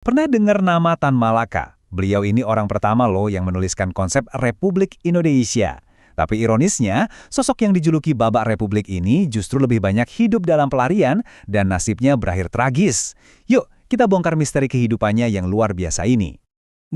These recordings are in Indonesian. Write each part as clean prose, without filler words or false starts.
Pernah dengar nama Tan Malaka? Beliau ini orang pertama loh yang menuliskan konsep Republik Indonesia. Tapi ironisnya, sosok yang dijuluki Babak Republik ini justru lebih banyak hidup dalam pelarian dan nasibnya berakhir tragis. Yuk, kita bongkar misteri kehidupannya yang luar biasa ini.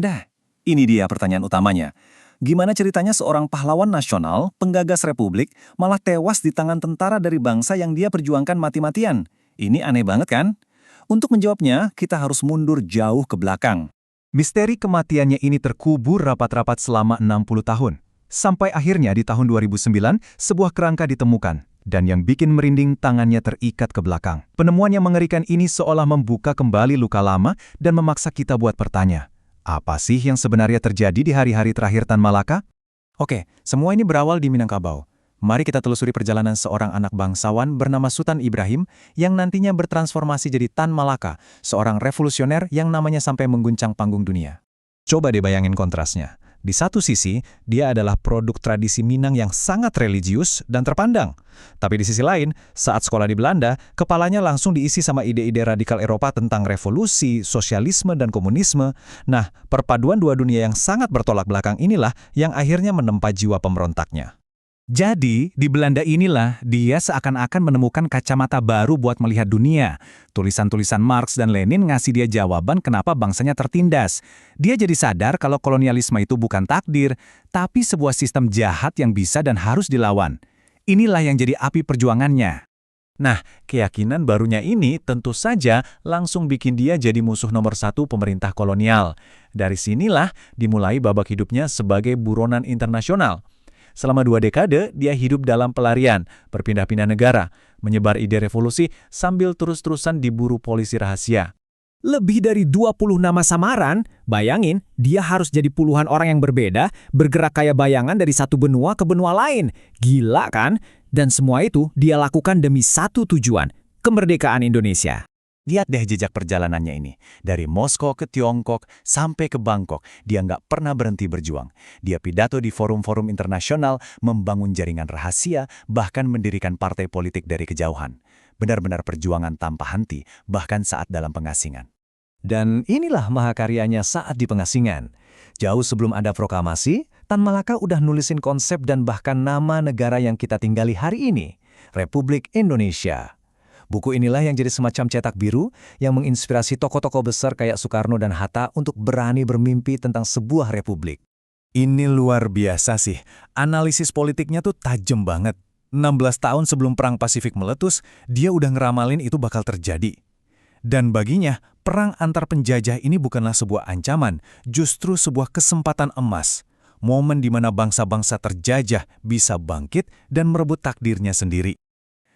Nah, ini dia pertanyaan utamanya. Gimana ceritanya seorang pahlawan nasional, penggagas republik, malah tewas di tangan tentara dari bangsa yang dia perjuangkan mati-matian? Ini aneh banget kan? Untuk menjawabnya, kita harus mundur jauh ke belakang. Misteri kematiannya ini terkubur rapat-rapat selama 60 tahun. Sampai akhirnya di tahun 2009, sebuah kerangka ditemukan. Dan yang bikin merinding, tangannya terikat ke belakang. Penemuan yang mengerikan ini seolah membuka kembali luka lama dan memaksa kita buat bertanya. Apa sih yang sebenarnya terjadi di hari-hari terakhir Tan Malaka? Oke, semua ini berawal di Minangkabau. Mari kita telusuri perjalanan seorang anak bangsawan bernama Sutan Ibrahim yang nantinya bertransformasi jadi Tan Malaka, seorang revolusioner yang namanya sampai mengguncang panggung dunia. Coba deh bayangin kontrasnya. Di satu sisi, dia adalah produk tradisi Minang yang sangat religius dan terpandang. Tapi di sisi lain, saat sekolah di Belanda, kepalanya langsung diisi sama ide-ide radikal Eropa tentang revolusi, sosialisme, dan komunisme. Nah, perpaduan dua dunia yang sangat bertolak belakang inilah yang akhirnya menempa jiwa pemberontaknya. Jadi, di Belanda inilah dia seakan-akan menemukan kacamata baru buat melihat dunia. Tulisan-tulisan Marx dan Lenin ngasih dia jawaban kenapa bangsanya tertindas. Dia jadi sadar kalau kolonialisme itu bukan takdir, tapi sebuah sistem jahat yang bisa dan harus dilawan. Inilah yang jadi api perjuangannya. Nah, keyakinan barunya ini tentu saja langsung bikin dia jadi musuh nomor satu pemerintah kolonial. Dari sinilah dimulai babak hidupnya sebagai buronan internasional. Selama 2 dekade, dia hidup dalam pelarian, berpindah-pindah negara, menyebar ide revolusi sambil terus-terusan diburu polisi rahasia. Lebih dari 20 nama samaran, bayangin dia harus jadi puluhan orang yang berbeda, bergerak kayak bayangan dari satu benua ke benua lain. Gila kan? Dan semua itu dia lakukan demi satu tujuan, kemerdekaan Indonesia. Lihat deh jejak perjalanannya ini. Dari Moskow ke Tiongkok sampai ke Bangkok, dia nggak pernah berhenti berjuang. Dia pidato di forum-forum internasional, membangun jaringan rahasia, bahkan mendirikan partai politik dari kejauhan. Benar-benar perjuangan tanpa henti, bahkan saat dalam pengasingan. Dan inilah mahakaryanya saat di pengasingan. Jauh sebelum ada proklamasi, Tan Malaka udah nulisin konsep dan bahkan nama negara yang kita tinggali hari ini, Republik Indonesia. Buku inilah yang jadi semacam cetak biru yang menginspirasi tokoh-tokoh besar kayak Soekarno dan Hatta untuk berani bermimpi tentang sebuah republik. Ini luar biasa sih. Analisis politiknya tuh tajam banget. 16 tahun sebelum Perang Pasifik meletus, dia udah ngeramalin itu bakal terjadi. Dan baginya, perang antar penjajah ini bukanlah sebuah ancaman, justru sebuah kesempatan emas. Momen di mana bangsa-bangsa terjajah bisa bangkit dan merebut takdirnya sendiri.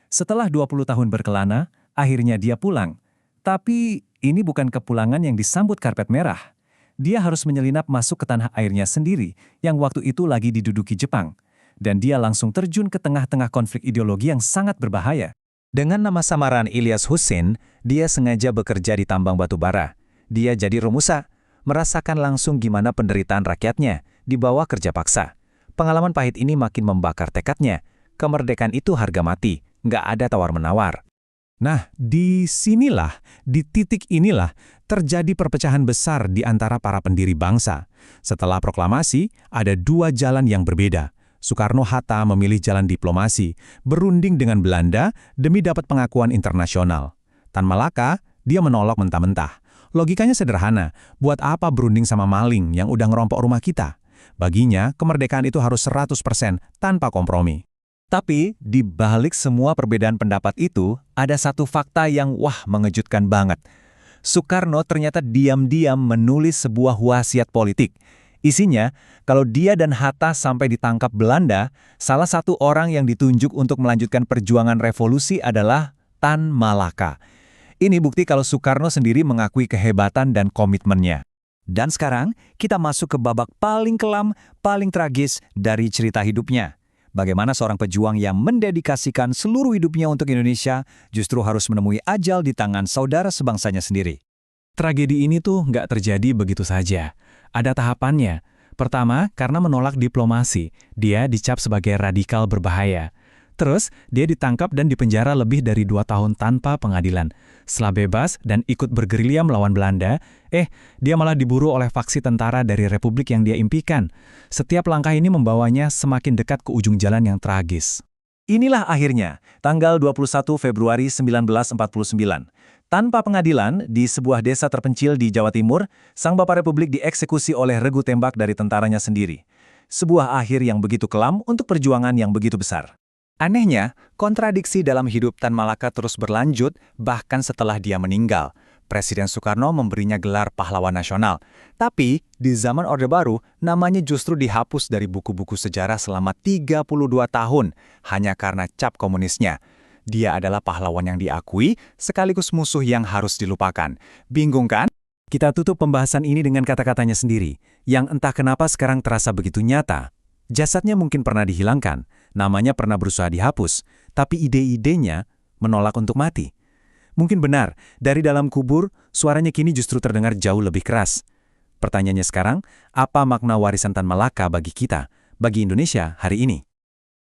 Setelah 20 tahun berkelana, akhirnya dia pulang. Tapi ini bukan kepulangan yang disambut karpet merah. Dia harus menyelinap masuk ke tanah airnya sendiri yang waktu itu lagi diduduki Jepang. Dan dia langsung terjun ke tengah-tengah konflik ideologi yang sangat berbahaya. Dengan nama samaran Ilyas Husin, dia sengaja bekerja di tambang batu bara. Dia jadi Romusa, merasakan langsung gimana penderitaan rakyatnya di bawah kerja paksa. Pengalaman pahit ini makin membakar tekadnya. Kemerdekaan itu harga mati. Nggak ada tawar-menawar. Nah, di titik inilah, terjadi perpecahan besar di antara para pendiri bangsa. Setelah proklamasi, ada 2 jalan yang berbeda. Soekarno-Hatta memilih jalan diplomasi, berunding dengan Belanda demi dapat pengakuan internasional. Tan Malaka, dia menolak mentah-mentah. Logikanya sederhana, buat apa berunding sama maling yang udah ngerompok rumah kita? Baginya, kemerdekaan itu harus 100% tanpa kompromi. Tapi, di balik semua perbedaan pendapat itu, ada satu fakta yang mengejutkan banget. Soekarno ternyata diam-diam menulis sebuah wasiat politik. Isinya, kalau dia dan Hatta sampai ditangkap Belanda, salah satu orang yang ditunjuk untuk melanjutkan perjuangan revolusi adalah Tan Malaka. Ini bukti kalau Soekarno sendiri mengakui kehebatan dan komitmennya. Dan sekarang, kita masuk ke babak paling kelam, paling tragis dari cerita hidupnya. Bagaimana seorang pejuang yang mendedikasikan seluruh hidupnya untuk Indonesia justru harus menemui ajal di tangan saudara sebangsanya sendiri. Tragedi ini tuh nggak terjadi begitu saja. Ada tahapannya. Pertama, karena menolak diplomasi, dia dicap sebagai radikal berbahaya. Terus, dia ditangkap dan dipenjara lebih dari 2 tahun tanpa pengadilan. Setelah bebas dan ikut bergerilya melawan Belanda, dia malah diburu oleh faksi tentara dari republik yang dia impikan. Setiap langkah ini membawanya semakin dekat ke ujung jalan yang tragis. Inilah akhirnya, tanggal 21 Februari 1949. Tanpa pengadilan, di sebuah desa terpencil di Jawa Timur, Sang Bapak Republik dieksekusi oleh regu tembak dari tentaranya sendiri. Sebuah akhir yang begitu kelam untuk perjuangan yang begitu besar. Anehnya, kontradiksi dalam hidup Tan Malaka terus berlanjut bahkan setelah dia meninggal. Presiden Soekarno memberinya gelar pahlawan nasional. Tapi, di zaman Orde Baru, namanya justru dihapus dari buku-buku sejarah selama 32 tahun, hanya karena cap komunisnya. Dia adalah pahlawan yang diakui, sekaligus musuh yang harus dilupakan. Bingung kan? Kita tutup pembahasan ini dengan kata-katanya sendiri, yang entah kenapa sekarang terasa begitu nyata. Jasadnya mungkin pernah dihilangkan, namanya pernah berusaha dihapus, tapi ide-idenya menolak untuk mati. Mungkin benar, dari dalam kubur, suaranya kini justru terdengar jauh lebih keras. Pertanyaannya sekarang, apa makna warisan Tan Malaka bagi kita, bagi Indonesia hari ini?